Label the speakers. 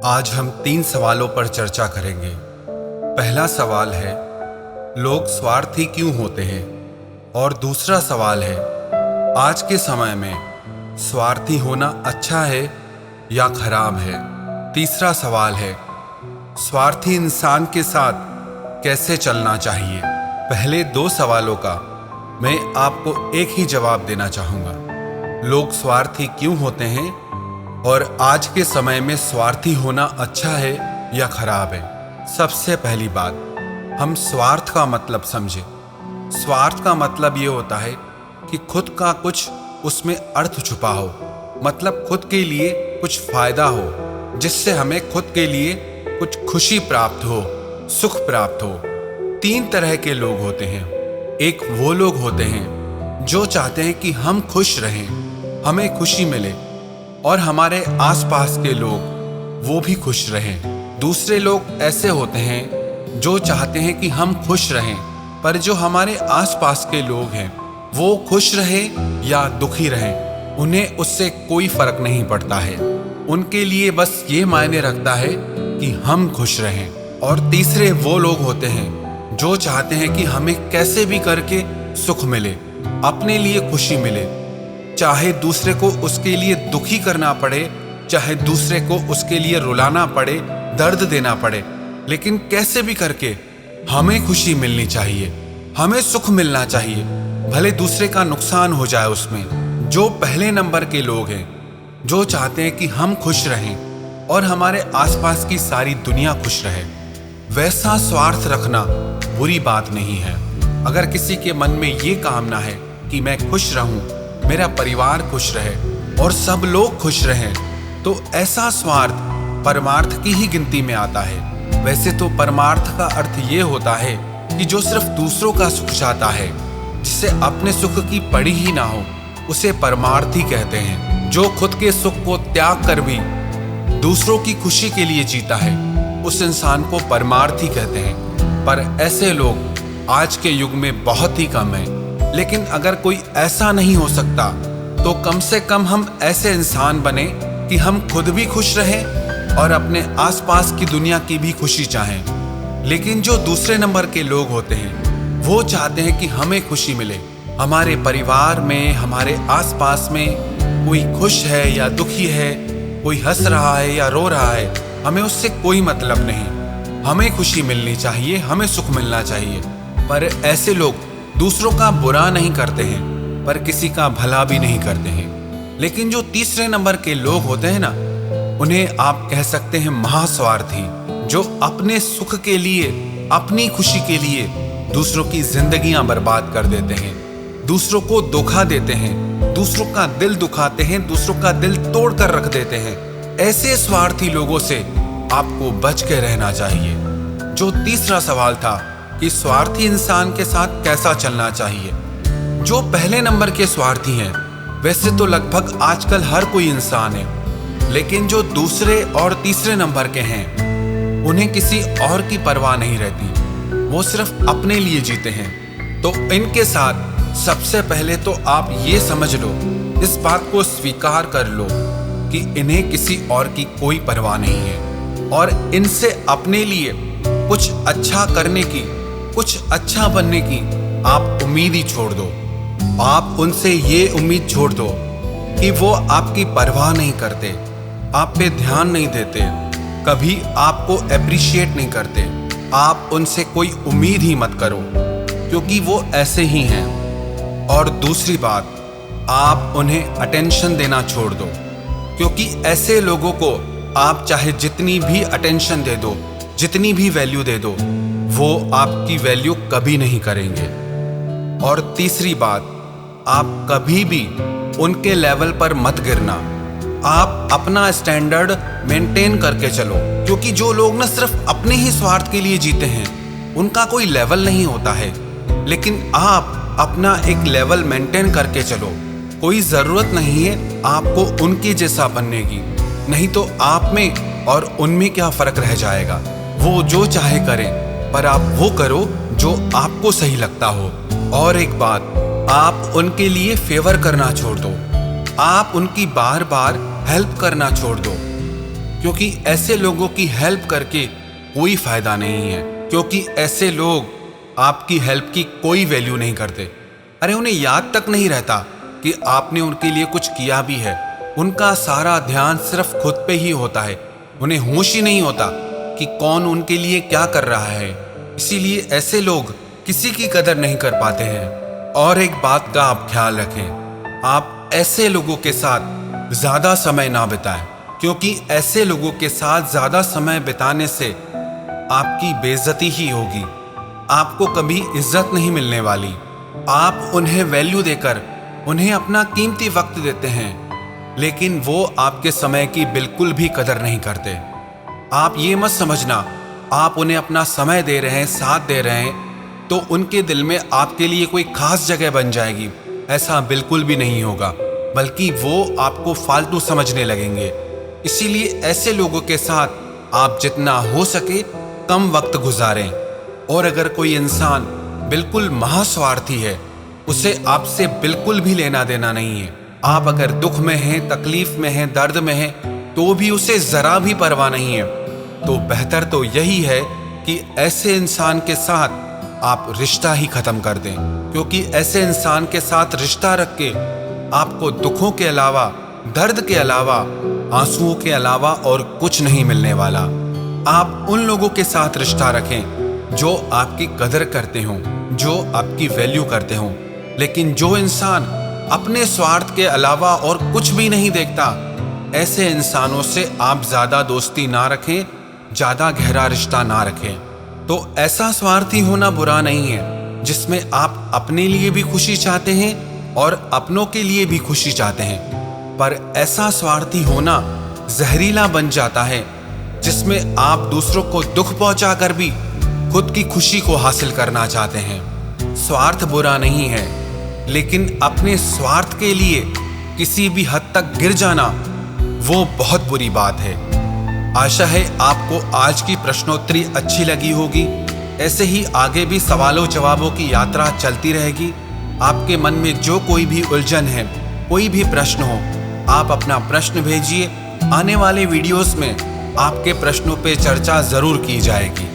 Speaker 1: आज हम 3 सवालों पर चर्चा करेंगे। पहला सवाल है, लोग स्वार्थी क्यों होते हैं? और दूसरा सवाल है, आज के समय में स्वार्थी होना अच्छा है या खराब है? तीसरा सवाल है, स्वार्थी इंसान के साथ कैसे चलना चाहिए? पहले 2 सवालों का मैं आपको एक ही जवाब देना चाहूँगा। लोग स्वार्थी क्यों होते हैं और आज के समय में स्वार्थी होना अच्छा है या खराब है? सबसे पहली बात, हम स्वार्थ का मतलब समझें। स्वार्थ का मतलब ये होता है कि खुद का कुछ उसमें अर्थ छुपा हो, मतलब खुद के लिए कुछ फायदा हो, जिससे हमें खुद के लिए कुछ खुशी प्राप्त हो, सुख प्राप्त हो। 3 तरह के लोग होते हैं। एक वो लोग होते हैं जो चाहते हैं कि हम खुश रहें, हमें खुशी मिले और हमारे आसपास के लोग वो भी खुश रहें। दूसरे लोग ऐसे होते हैं जो चाहते हैं कि हम खुश रहें, पर जो हमारे आसपास के लोग हैं वो खुश रहें या दुखी रहें, उन्हें उससे कोई फर्क नहीं पड़ता है। उनके लिए बस ये मायने रखता है कि हम खुश रहें। और तीसरे वो लोग होते हैं जो चाहते हैं कि हमें कैसे भी करके सुख मिले, अपने लिए खुशी मिले, चाहे दूसरे को उसके लिए दुखी करना पड़े, चाहे दूसरे को उसके लिए रुलाना पड़े, दर्द देना पड़े, लेकिन कैसे भी करके हमें खुशी मिलनी चाहिए, हमें सुख मिलना चाहिए, भले दूसरे का नुकसान हो जाए उसमें। जो पहले नंबर के लोग हैं, जो चाहते हैं कि हम खुश रहें और हमारे आसपास की सारी दुनिया खुश रहे, वैसा स्वार्थ रखना बुरी बात नहीं है। अगर किसी के मन में ये कामना है कि मैं खुश रहूं, मेरा परिवार खुश रहे और सब लोग खुश रहें, तो ऐसा स्वार्थ परमार्थ की ही गिनती में आता है। वैसे तो परमार्थ का अर्थ ये होता है कि जो सिर्फ दूसरों का सुख चाहता है, जिसे अपने सुख की पड़ी ही ना हो, उसे परमार्थी कहते हैं। जो खुद के सुख को त्याग कर भी दूसरों की खुशी के लिए जीता है, उस इंसान को परमार्थी कहते हैं। पर ऐसे लोग आज के युग में बहुत ही कम हैं। लेकिन अगर कोई ऐसा नहीं हो सकता, तो कम से कम हम ऐसे इंसान बने कि हम खुद भी खुश रहें और अपने आसपास की दुनिया की भी खुशी चाहें। लेकिन जो दूसरे नंबर के लोग होते हैं, वो चाहते हैं कि हमें खुशी मिले, हमारे परिवार में, हमारे आसपास में कोई खुश है या दुखी है, कोई हंस रहा है या रो रहा है, हमें उससे कोई मतलब नहीं। हमें खुशी मिलनी चाहिए, हमें सुख मिलना चाहिए। पर ऐसे लोग दूसरों का बुरा नहीं करते हैं, पर किसी का भला भी नहीं करते हैं। लेकिन जो तीसरे नंबर के लोग होते हैं ना, उन्हें आप कह सकते हैं महास्वार्थी, जो अपने सुख के लिए, अपनी खुशी के लिए दूसरों की जिंदगियां बर्बाद कर देते हैं, दूसरों को धोखा देते हैं, दूसरों का दिल दुखाते हैं, दूसरों का दिल तोड़ कर रख देते हैं। ऐसे स्वार्थी लोगों से आपको बच के रहना चाहिए। जो तीसरा सवाल था कि स्वार्थी इंसान के साथ कैसा चलना चाहिए, जो पहले नंबर के स्वार्थी हैं, वैसे तो लगभग आजकल हर कोई इंसान है, लेकिन जो दूसरे और तीसरे नंबर के हैं, उन्हें किसी और की परवाह नहीं रहती, वो सिर्फ अपने लिए जीते हैं। तो इनके साथ सबसे पहले तो आप ये समझ लो, इस बात को स्वीकार कर लो कि इन्हें किसी और की कोई परवाह नहीं है और इनसे अपने लिए कुछ अच्छा करने की, कुछ अच्छा बनने की आप उम्मीद ही छोड़ दो। आप उनसे ये उम्मीद छोड़ दो कि वो आपकी परवाह नहीं करते, आप पे ध्यान नहीं देते, कभी आपको एप्रिशिएट नहीं करते। आप उनसे कोई उम्मीद ही मत करो, क्योंकि वो ऐसे ही हैं। और दूसरी बात, आप उन्हें अटेंशन देना छोड़ दो, क्योंकि ऐसे लोगों को आप चाहे जितनी भी अटेंशन दे दो, जितनी भी वैल्यू दे दो, वो आपकी वैल्यू कभी नहीं करेंगे। और तीसरी बात, आप कभी भी उनके लेवल पर मत गिरना। आप अपना स्टैंडर्ड मेंटेन करके चलो, क्योंकि जो लोग ना सिर्फ अपने ही स्वार्थ के लिए जीते हैं, उनका कोई लेवल नहीं होता है। लेकिन आप अपना एक लेवल मेंटेन करके चलो। कोई ज़रूरत नहीं है आपको उनके जैसा बनने की, नहीं तो आप में और उनमें क्या फ़र्क रह जाएगा। वो जो चाहे करें, पर आप वो करो जो आपको सही लगता हो। और एक बात, आप उनके लिए फेवर करना छोड़ दो, आप उनकी बार बार हेल्प करना छोड़ दो। क्योंकि ऐसे लोगों की हेल्प करके कोई फायदा नहीं है, क्योंकि ऐसे लोग आपकी हेल्प की कोई वैल्यू नहीं करते। अरे उन्हें याद तक नहीं रहता कि आपने उनके लिए कुछ किया भी है। उनका सारा ध्यान सिर्फ खुद पे ही होता है। उन्हें होश ही नहीं होता कि कौन उनके लिए क्या कर रहा है। इसीलिए ऐसे लोग किसी की कदर नहीं कर पाते हैं। और एक बात का आप ख्याल रखें, आप ऐसे लोगों के साथ ज्यादा समय ना बिताएं, क्योंकि ऐसे लोगों के साथ ज्यादा समय बिताने से आपकी बेइज्जती ही होगी। आपको कभी इज्जत नहीं मिलने वाली। आप उन्हें वैल्यू देकर उन्हें अपना कीमती वक्त देते हैं, लेकिन वो आपके समय की बिल्कुल भी कदर नहीं करते। आप ये मत समझना आप उन्हें अपना समय दे रहे हैं, साथ दे रहे हैं, तो उनके दिल में आपके लिए कोई खास जगह बन जाएगी। ऐसा बिल्कुल भी नहीं होगा, बल्कि वो आपको फालतू समझने लगेंगे। इसीलिए ऐसे लोगों के साथ आप जितना हो सके कम वक्त गुजारें। और अगर कोई इंसान बिल्कुल महास्वार्थी है, उसे आपसे बिल्कुल भी लेना देना नहीं है। आप अगर दुख में हैं, तकलीफ में हैं, दर्द में हैं, तो भी उसे जरा भी परवाह नहीं है। तो बेहतर तो यही है कि ऐसे इंसान के साथ आप रिश्ता ही खत्म कर दें, क्योंकि ऐसे इंसान के साथ रिश्ता रख के आपको दुखों के अलावा, दर्द के अलावा, आंसुओं के अलावा और कुछ नहीं मिलने वाला। आप उन लोगों के साथ रिश्ता रखें जो आपकी कदर करते हों, जो आपकी वैल्यू करते हों। लेकिन जो इंसान अपने स्वार्थ के अलावा और कुछ भी नहीं देखता, ऐसे इंसानों से आप ज्यादा दोस्ती ना रखें, ज्यादा गहरा रिश्ता ना रखें। तो ऐसा स्वार्थी होना बुरा नहीं है जिसमें आप अपने लिए भी खुशी चाहते हैं और अपनों के लिए भी खुशी चाहते हैं। पर ऐसा स्वार्थी होना जहरीला बन जाता है जिसमें आप दूसरों को दुख पहुंचाकर भी खुद की खुशी को हासिल करना चाहते हैं। स्वार्थ बुरा नहीं है, लेकिन अपने स्वार्थ के लिए किसी भी हद तक गिर जाना वो बहुत बुरी बात है। आशा है आपको आज की प्रश्नोत्तरी अच्छी लगी होगी। ऐसे ही आगे भी सवालों जवाबों की यात्रा चलती रहेगी। आपके मन में जो कोई भी उलझन है, कोई भी प्रश्न हो, आप अपना प्रश्न भेजिए। आने वाले वीडियोस में आपके प्रश्नों पे चर्चा जरूर की जाएगी।